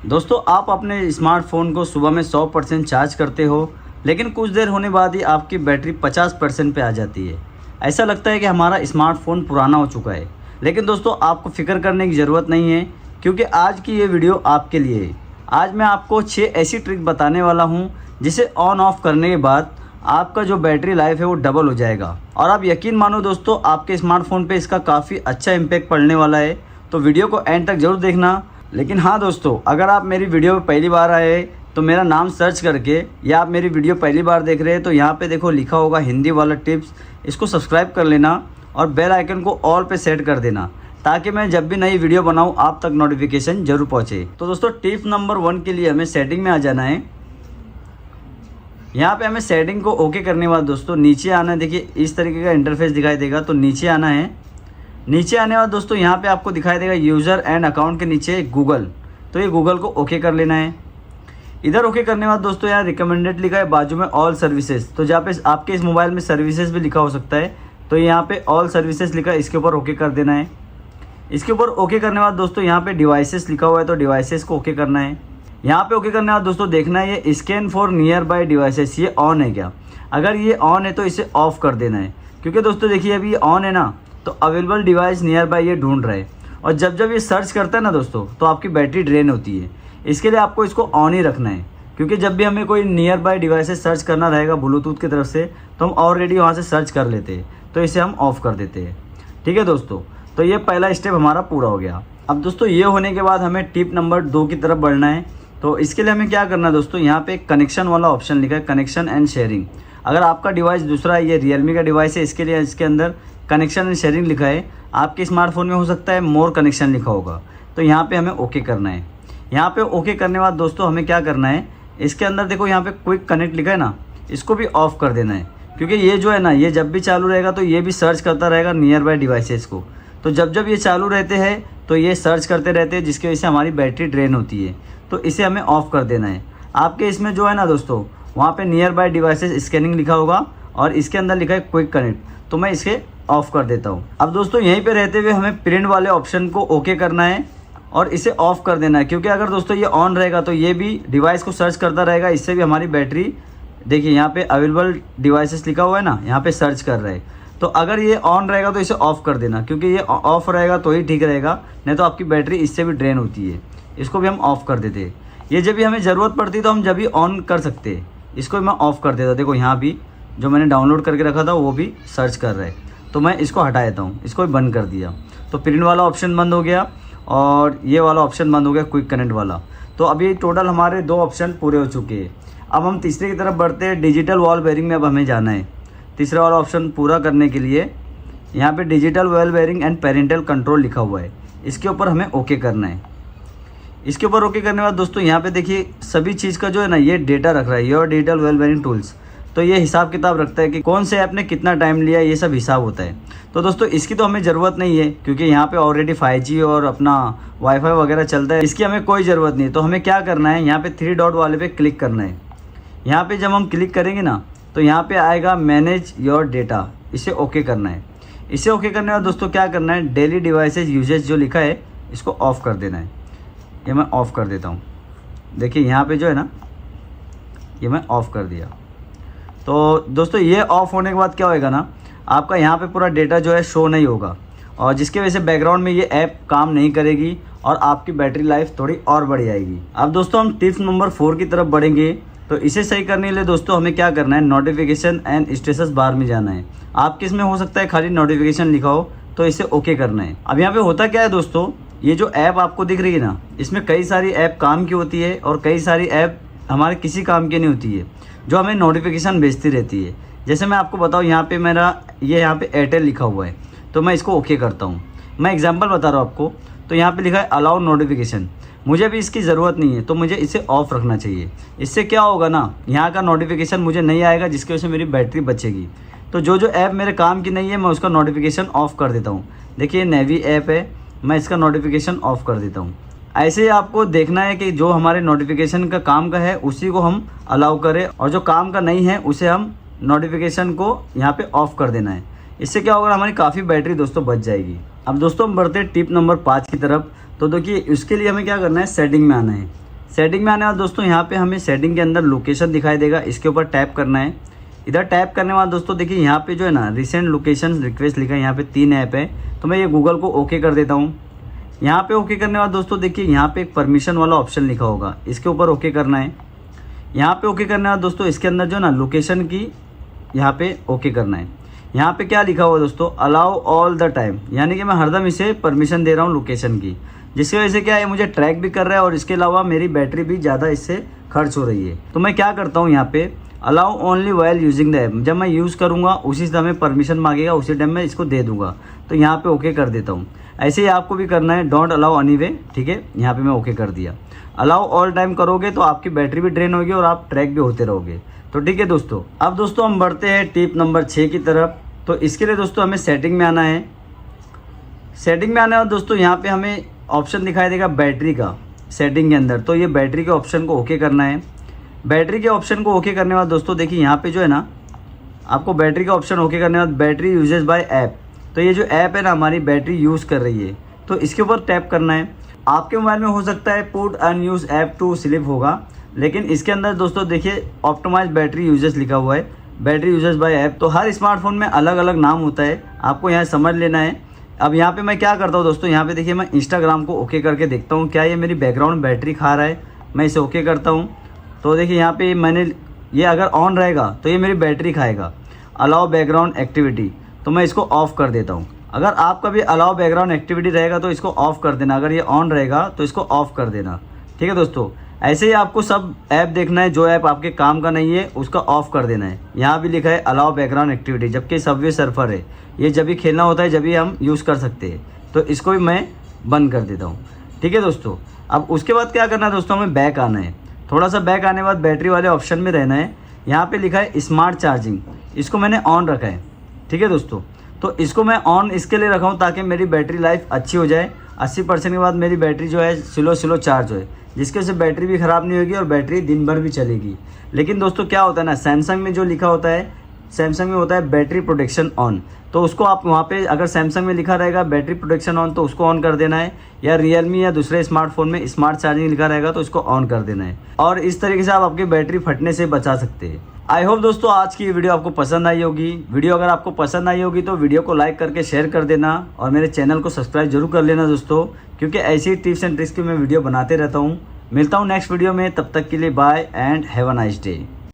दोस्तों, आप अपने स्मार्टफोन को सुबह में 100% चार्ज करते हो, लेकिन कुछ देर होने बाद ही आपकी बैटरी 50% पे आ जाती है। ऐसा लगता है कि हमारा स्मार्टफोन पुराना हो चुका है। लेकिन दोस्तों, आपको फ़िक्र करने की ज़रूरत नहीं है, क्योंकि आज की ये वीडियो आपके लिए है। आज मैं आपको 6 ऐसी ट्रिक बताने वाला हूँ जिसे ऑन ऑफ करने के बाद आपका जो बैटरी लाइफ है वो डबल हो जाएगा। और आप यकीन मानो दोस्तों, आपके स्मार्टफोन पे इसका काफ़ी अच्छा इम्पैक्ट पड़ने वाला है। तो वीडियो को एंड तक ज़रूर देखना। लेकिन हाँ दोस्तों, अगर आप मेरी वीडियो पे पहली बार आए हैं तो मेरा नाम सर्च करके, या आप मेरी वीडियो पहली बार देख रहे हैं तो यहाँ पे देखो लिखा होगा हिंदी वाला टिप्स, इसको सब्सक्राइब कर लेना और बेल आइकन को ऑल पे सेट कर देना, ताकि मैं जब भी नई वीडियो बनाऊँ आप तक नोटिफिकेशन जरूर पहुँचे। तो दोस्तों, टिप नंबर 1 के लिए हमें सेटिंग में आ जाना है। यहाँ पे हमें सेटिंग को ओके करने के बाद दोस्तों नीचे आना है। देखिए इस तरीके का इंटरफेस दिखाई देगा, तो नीचे आना है। नीचे आने के बाद दोस्तों यहाँ पे आपको दिखाई देगा यूज़र एंड अकाउंट के नीचे गूगल, तो ये गूगल को ओके कर लेना है। इधर ओके करने के बाद दोस्तों यहाँ रिकमेंडेड लिखा है, बाजू में ऑल सर्विसेज, तो जहाँ पे आपके इस मोबाइल में सर्विसेज भी लिखा हो सकता है, तो यहाँ पे ऑल सर्विसेज लिखा है, इसके ऊपर ओके कर देना है। इसके ऊपर ओके करने के बाद दोस्तों यहाँ पे डिवाइसेस लिखा हुआ है, तो डिवाइसेस को ओके करना है। यहाँ पे ओके करने के बाद दोस्तों देखना है ये scan for near by devices, ये ऑन है क्या। अगर ये ऑन है तो इसे ऑफ कर देना है, क्योंकि दोस्तों देखिए अभी ये ऑन है ना, तो अवेलेबल डिवाइस नियर बाय ये ढूंढ रहा है। और जब जब ये सर्च करता है ना दोस्तों, तो आपकी बैटरी ड्रेन होती है। इसके लिए आपको इसको ऑन ही रखना है, क्योंकि जब भी हमें कोई नियर बाय डिवाइसेस सर्च करना रहेगा ब्लूटूथ की तरफ से, तो हम ऑलरेडी वहाँ से सर्च कर लेते हैं, तो इसे हम ऑफ़ कर देते हैं। ठीक है दोस्तों, तो ये पहला स्टेप हमारा पूरा हो गया। अब दोस्तों ये होने के बाद हमें टिप नंबर 2 की तरफ बढ़ना है। तो इसके लिए हमें क्या करना है दोस्तों, यहाँ पे कनेक्शन वाला ऑप्शन लिखा है, कनेक्शन एंड शेयरिंग। अगर आपका डिवाइस दूसरा है, ये रियलमी का डिवाइस है, इसके लिए इसके अंदर कनेक्शन एंड शेयरिंग लिखा है। आपके स्मार्टफोन में हो सकता है मोर कनेक्शन लिखा होगा, तो यहाँ पे हमें ओके करना है। यहाँ पे ओके करने के बाद दोस्तों हमें क्या करना है, इसके अंदर देखो यहाँ पे क्विक कनेक्ट लिखा है ना, इसको भी ऑफ कर देना है, क्योंकि ये जो है ना, ये जब भी चालू रहेगा तो ये भी सर्च करता रहेगा नियर बाय डिवाइसेस को। तो जब जब ये चालू रहते हैं तो ये सर्च करते रहते हैं, जिसकी वजह से हमारी बैटरी ड्रेन होती है, तो इसे हमें ऑफ़ कर देना है। आपके इसमें जो है ना दोस्तों, वहाँ पे नियर बाय डिवाइसेस स्कैनिंग लिखा होगा और इसके अंदर लिखा है क्विक कनेक्ट, तो मैं इसे ऑफ़ कर देता हूँ। अब दोस्तों यहीं पे रहते हुए हमें प्रिंट वाले ऑप्शन को ओके करना है और इसे ऑफ़ कर देना है, क्योंकि अगर दोस्तों ये ऑन रहेगा तो ये भी डिवाइस को सर्च करता रहेगा, इससे भी हमारी बैटरी, देखिए यहाँ पे अवेलेबल डिवाइसेस लिखा हुआ है ना, यहाँ पे सर्च कर रहे हैं। तो अगर ये ऑन रहेगा तो इसे ऑफ़ कर देना, क्योंकि ये ऑफ़ रहेगा तो ही ठीक रहेगा, नहीं तो आपकी बैटरी इससे भी ड्रेन होती है। इसको भी हम ऑफ़ कर देते हैं। ये जब भी हमें ज़रूरत पड़ती है तो हम जब भी ऑन कर सकते हैं। इसको भी मैं ऑफ़ कर देता। देखो यहाँ भी जो मैंने डाउनलोड करके रखा था वो भी सर्च कर रहा है, तो मैं इसको हटा देता हूँ, इसको भी बंद कर दिया। तो प्रिंट वाला ऑप्शन बंद हो गया और ये वाला ऑप्शन बंद हो गया, क्विक कनेक्ट वाला। तो अभी टोटल हमारे 2 ऑप्शन पूरे हो चुके हैं। अब हम तीसरे की तरफ बढ़ते हैं। डिजिटल वॉल बेयरिंग में अब हमें जाना है। तीसरा वाला ऑप्शन पूरा करने के लिए यहाँ पे digital wall bearing and parental control लिखा हुआ है, इसके ऊपर हमें ओके करना है। इसके ऊपर ओके करने के बाद दोस्तों यहाँ पे देखिए सभी चीज़ का जो है ना, ये डेटा रख रहा है, your digital wall bearing tools. तो ये हिसाब किताब रखता है कि कौन से ऐप ने कितना टाइम लिया, ये सब हिसाब होता है। तो दोस्तों इसकी तो हमें ज़रूरत नहीं है, क्योंकि यहाँ पे ऑलरेडी 5G और अपना वाईफाई वगैरह चलता है, इसकी हमें कोई ज़रूरत नहीं है। तो हमें क्या करना है, यहाँ पे 3 डॉट वाले पे क्लिक करना है। यहाँ पे जब हम क्लिक करेंगे ना, तो यहाँ पे आएगा मैनेज योर डेटा, इसे ओके करना है। इसे ओके करने के बाद दोस्तों क्या करना है, डेली डिवाइसेज यूजेज जो लिखा है इसको ऑफ़ कर देना है। ये मैं ऑफ़ कर देता हूँ। देखिए यहाँ पे जो है ना, ये मैं ऑफ़ कर दिया। तो दोस्तों ये ऑफ़ होने के बाद क्या होएगा ना, आपका यहाँ पे पूरा डेटा जो है शो नहीं होगा, और जिसकी वजह से बैकग्राउंड में ये ऐप काम नहीं करेगी और आपकी बैटरी लाइफ थोड़ी और बढ़ जाएगी। अब दोस्तों हम टिप्स नंबर 4 की तरफ बढ़ेंगे। तो इसे सही करने के लिए दोस्तों हमें क्या करना है, नोटिफिकेशन एंड स्टेटस बार में जाना है। आपके इसमें हो सकता है खाली नोटिफिकेशन लिखा हो, तो इसे ओके करना है। अब यहाँ पे होता क्या है दोस्तों, ये जो ऐप आपको दिख रही है ना, इसमें कई सारी ऐप काम की होती है और कई सारी ऐप हमारे किसी काम की नहीं होती है, जो हमें नोटिफिकेशन भेजती रहती है। जैसे मैं आपको बताऊँ, यहाँ पे मेरा ये यहाँ पे एयरटेल लिखा हुआ है, तो मैं इसको ओके करता हूँ। मैं एग्जांपल बता रहा हूँ आपको। तो यहाँ पे लिखा है अलाउ नोटिफिकेशन, मुझे भी इसकी ज़रूरत नहीं है, तो मुझे इसे ऑफ़ रखना चाहिए। इससे क्या होगा ना, यहाँ का नोटिफिकेशन मुझे नहीं आएगा, जिसकी वजह से मेरी बैटरी बचेगी। तो जो जो ऐप मेरे काम की नहीं है, मैं उसका नोटिफिकेशन ऑफ़ कर देता हूँ। देखिए नेवी ऐप है, मैं इसका नोटिफिकेशन ऑफ़ कर देता हूँ। ऐसे ही आपको देखना है कि जो हमारे नोटिफिकेशन का काम का है उसी को हम अलाउ करें, और जो काम का नहीं है उसे हम नोटिफिकेशन को यहाँ पे ऑफ़ कर देना है। इससे क्या होगा, हमारी काफ़ी बैटरी दोस्तों बच जाएगी। अब दोस्तों हम बढ़ते हैं टिप नंबर 5 की तरफ। तो देखिए इसके लिए हमें क्या करना है, सेटिंग में आना है। सेटिंग में आने बाद दोस्तों यहाँ पे हमें सेटिंग के अंदर लोकेशन दिखाई देगा, इसके ऊपर टैप करना है। इधर टैप करने के बाद दोस्तों देखिए यहाँ पे जो है ना रिसेंट लोकेशन रिक्वेस्ट लिखा है, यहाँ पे 3 ऐप है, तो मैं ये गूगल को ओके कर देता हूँ। यहाँ पे ओके करने के बाद दोस्तों देखिए यहाँ पे एक परमिशन वाला ऑप्शन लिखा होगा, इसके ऊपर ओके करना है। यहाँ पे ओके करने के बाद दोस्तों इसके अंदर जो ना लोकेशन की यहाँ पे ओके करना है। यहाँ पे क्या लिखा हुआ दोस्तों, अलाउ ऑल द टाइम, यानी कि मैं हरदम इसे परमिशन दे रहा हूँ लोकेशन की, जिसकी वजह से क्या है मुझे ट्रैक भी कर रहा है और इसके अलावा मेरी बैटरी भी ज़्यादा इससे खर्च हो रही है। तो मैं क्या करता हूँ यहाँ पे allow only while using the app, जब मैं यूज़ करूँगा उसी समय परमिशन मांगेगा, उसी टाइम मैं इसको दे दूँगा, तो यहाँ पे ओके कर देता हूँ। ऐसे ही आपको भी करना है, डोंट अलाउ एनी वे, ठीक है। यहाँ पे मैं ओके कर दिया। अलाउ ऑल टाइम करोगे तो आपकी बैटरी भी ड्रेन होगी और आप ट्रैक भी होते रहोगे। तो ठीक है दोस्तों, अब दोस्तों हम बढ़ते हैं टिप नंबर 6 की तरफ। तो इसके लिए दोस्तों हमें सेटिंग में आना है। सेटिंग में आने और दोस्तों यहाँ पे हमें ऑप्शन दिखाई देगा बैटरी का सेटिंग के अंदर, तो ये बैटरी के ऑप्शन को ओके करना है। बैटरी के ऑप्शन को ओके करने के बाद दोस्तों देखिए यहाँ पे जो है ना आपको बैटरी का ऑप्शन ओके करने के बाद बैटरी यूजेज बाय ऐप, तो ये जो ऐप है ना हमारी बैटरी यूज़ कर रही है, तो इसके ऊपर टैप करना है। आपके मोबाइल में हो सकता है put unused app to sleep होगा, लेकिन इसके अंदर दोस्तों देखिए ऑप्टिमाइज बैटरी यूजेस लिखा हुआ है, बैटरी यूजेस बाय ऐप। तो हर स्मार्टफोन में अलग अलग नाम होता है, आपको यहाँ समझ लेना है। अब यहाँ पे मैं क्या करता हूँ दोस्तों, यहाँ पे देखिए मैं इंस्टाग्राम को ओके करके देखता हूँ क्या ये मेरी बैकग्राउंड बैटरी खा रहा है। मैं इसे ओके करता हूँ, तो देखिए यहाँ पे मैंने ये अगर ऑन रहेगा तो ये मेरी बैटरी खाएगा। अलाउ बैकग्राउंड एक्टिविटी, तो मैं इसको ऑफ़ कर देता हूँ। अगर आपका भी अलाउ बैकग्राउंड एक्टिविटी रहेगा तो इसको ऑफ़ कर देना, अगर ये ऑन रहेगा तो इसको ऑफ़ कर देना, ठीक है दोस्तों। ऐसे ही आपको सब ऐप देखना है, जो ऐप आपके काम का नहीं है उसका ऑफ़ कर देना है। यहाँ भी लिखा है अलाउ बैकग्राउंड एक्टिविटी, जबकि सबवे सर्फर है, ये जब भी खेलना होता है जब भी हम यूज़ कर सकते हैं, तो इसको भी मैं बंद कर देता हूँ, ठीक है दोस्तों। अब उसके बाद क्या करना है दोस्तों, हमें बैक आना है। थोड़ा सा बैक आने के बाद बैटरी वाले ऑप्शन में रहना है। यहाँ पे लिखा है स्मार्ट चार्जिंग, इसको मैंने ऑन रखा है, ठीक है दोस्तों। तो इसको मैं ऑन इसके लिए रखा हूँ ताकि मेरी बैटरी लाइफ अच्छी हो जाए। 80% के बाद मेरी बैटरी जो है स्लो चार्ज हो, जिसके से बैटरी भी ख़राब नहीं होगी और बैटरी दिन भर भी चलेगी। लेकिन दोस्तों क्या होता है ना, सैमसंग में जो लिखा होता है, सैमसंग में होता है बैटरी प्रोटेक्शन ऑन, तो उसको आप वहाँ पे अगर सैमसंग में लिखा रहेगा बैटरी प्रोटेक्शन ऑन तो उसको ऑन कर देना है, या रियलमी या दूसरे स्मार्टफोन में स्मार्ट चार्जिंग लिखा रहेगा तो उसको ऑन कर देना है। और इस तरीके से आप आपकी बैटरी फटने से बचा सकते हैं। आई होप दोस्तों आज की वीडियो आपको पसंद आई होगी। वीडियो अगर आपको पसंद आई होगी तो वीडियो को लाइक करके शेयर कर देना और मेरे चैनल को सब्सक्राइब जरूर कर लेना दोस्तों, क्योंकि ऐसी टिप्स एंड ट्रिक्स की मैं वीडियो बनाते रहता हूँ। मिलता हूँ नेक्स्ट वीडियो में, तब तक के लिए bye and have a nice day.